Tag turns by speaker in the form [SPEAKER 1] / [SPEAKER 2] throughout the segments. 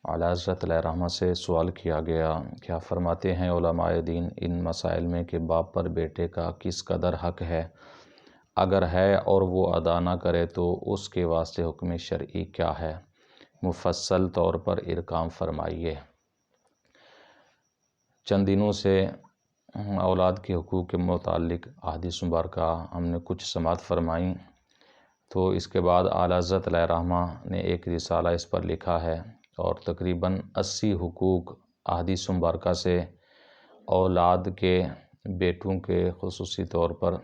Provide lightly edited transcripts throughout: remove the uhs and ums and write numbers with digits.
[SPEAKER 1] اعلیٰ حضرت علیہ رحمہ سے سوال کیا گیا، کیا فرماتے ہیں علماء دین ان مسائل میں کہ باپ پر بیٹے کا کس قدر حق ہے؟ اگر ہے اور وہ ادا نہ کرے تو اس کے واسطے حکم شرعی کیا ہے؟ مفصل طور پر ارکام فرمائیے۔ چند دنوں سے اولاد کے حقوق کے متعلق احادیث مبارکہ ہم نے کچھ سماعت فرمائیں، تو اس کے بعد اعلیٰ حضرت علیہ رحمہ نے ایک رسالہ اس پر لکھا ہے اور تقریباً 80 حقوق احادیث مبارکہ سے اولاد کے بیٹوں کے خصوصی طور پر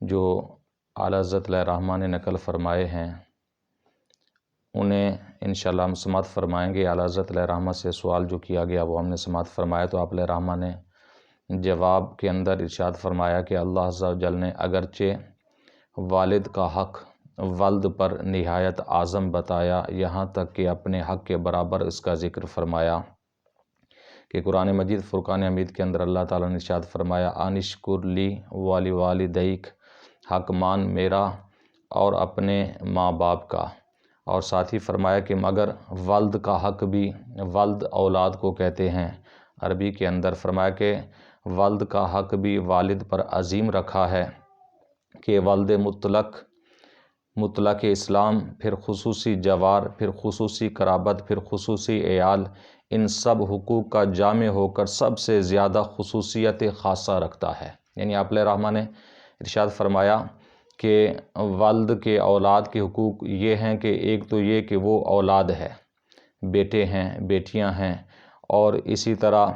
[SPEAKER 1] جو اعلیٰ حضرت علیہ رحمہ نے نقل فرمائے ہیں انہیں انشاءاللہ ہم سماعت فرمائیں گے۔ اعلیٰ حضرت علیہ رحمہ سے سوال جو کیا گیا وہ ہم نے سماعت فرمایا، تو آپ علیہ رحمہ نے جواب کے اندر ارشاد فرمایا کہ اللہ عز و جل نے اگرچہ والد کا حق ولد پر نہایت اعظم بتایا، یہاں تک کہ اپنے حق کے برابر اس کا ذکر فرمایا کہ قرآن مجید فرقان حمید کے اندر اللہ تعالیٰ نے ارشاد فرمایا انشکر لی ولی والدیک، حق مان میرا اور اپنے ماں باپ کا، اور ساتھ ہی فرمایا کہ مگر ولد کا حق بھی، ولد اولاد کو کہتے ہیں عربی کے اندر، فرمایا کہ ولد کا حق بھی والد پر عظیم رکھا ہے کہ والد مطلق اسلام، پھر خصوصی جوار، پھر خصوصی قرابت، پھر خصوصی عیال، ان سب حقوق کا جامع ہو کر سب سے زیادہ خصوصیت خاصہ رکھتا ہے۔ یعنی آپ علیہ رحمہ نے ارشاد فرمایا کہ والد کے اولاد کے حقوق یہ ہیں کہ ایک تو یہ کہ وہ اولاد ہے، بیٹے ہیں، بیٹیاں ہیں، اور اسی طرح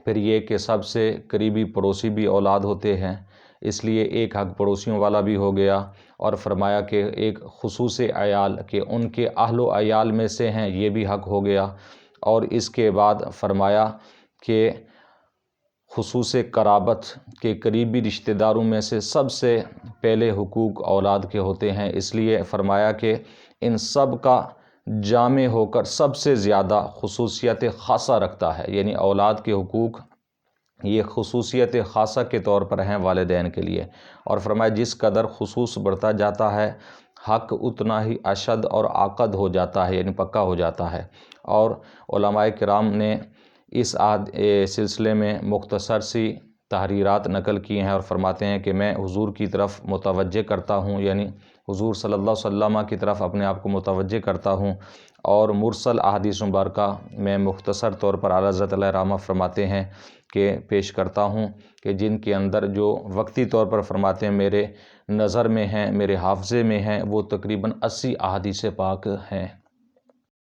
[SPEAKER 1] پھر یہ کہ سب سے قریبی پڑوسی بھی اولاد ہوتے ہیں، اس لیے ایک حق پڑوسیوں والا بھی ہو گیا، اور فرمایا کہ ایک خصوص عیال کہ ان کے اہل و عیال میں سے ہیں، یہ بھی حق ہو گیا، اور اس کے بعد فرمایا کہ خصوص قرابت کے قریبی رشتہ داروں میں سے سب سے پہلے حقوق اولاد کے ہوتے ہیں، اس لیے فرمایا کہ ان سب کا جامع ہو کر سب سے زیادہ خصوصیت خاصہ رکھتا ہے۔ یعنی اولاد کے حقوق یہ خصوصیت خاصہ کے طور پر ہیں والدین کے لیے، اور فرمایا جس قدر خصوص بڑھتا جاتا ہے حق اتنا ہی اشد اور عاقد ہو جاتا ہے، یعنی پکا ہو جاتا ہے۔ اور علماء کرام نے اس سلسلے میں مختصر سی تحریرات نقل کی ہیں اور فرماتے ہیں کہ میں حضور کی طرف متوجہ کرتا ہوں، یعنی حضور صلی اللہ علیہ وسلم کی طرف اپنے آپ کو متوجہ کرتا ہوں، اور مرسل احادیث مبارکہ میں مختصر طور پر اعلیٰ حضرت علیہ رحمہ فرماتے ہیں کہ پیش کرتا ہوں کہ جن کے اندر جو وقتی طور پر فرماتے ہیں میرے نظر میں ہیں، میرے حافظے میں ہیں، وہ تقریباً 80 احادیث پاک ہیں۔